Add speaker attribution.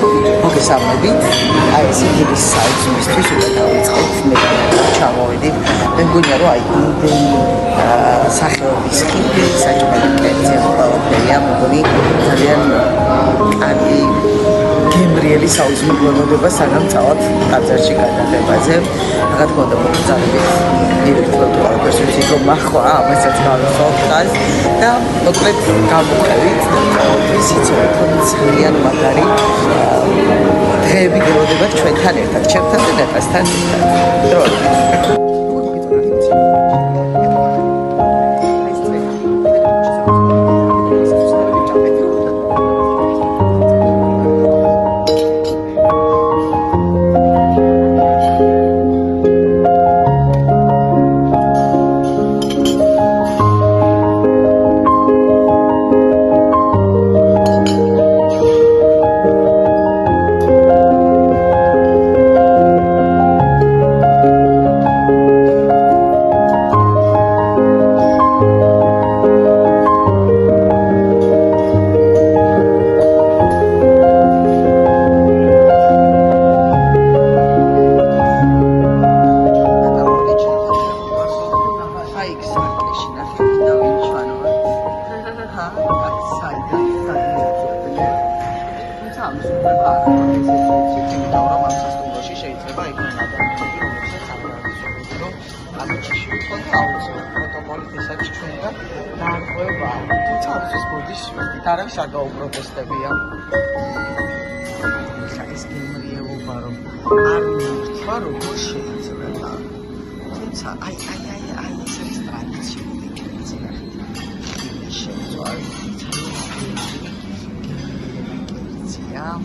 Speaker 1: მოგესალმებით. აი ეს იგი საერთოდ უნდა დავიწყოთ მე ჩამოვედით. მე მგონია რომ აი იმდენი სახეობის ხილი საჭმელი კერძი ყველაფერია მოგონი ძალიან კარგი გემრიელი საუზმებლობა სანამ წავალთ ტაძარში გადაღებაზე. რა თქმა უნდა მოგზაურობთ დირექტორად ყველაფერს ვიცით რომ მახვა ამასაც გავიხსოვთ ხაზ და მოკლედ გამოვყევით ისიც რომ ძალიან მაგარი დღეები გელოდებათ ჩვენთან ერთად, ჩემთან და დაკასთან ერთად. Taraf să dau protestăvia. Așa este gimrie o vară. Armi, vară goșe, înțelega. Tunța, ai, să restraniți. Și zoare, ți-a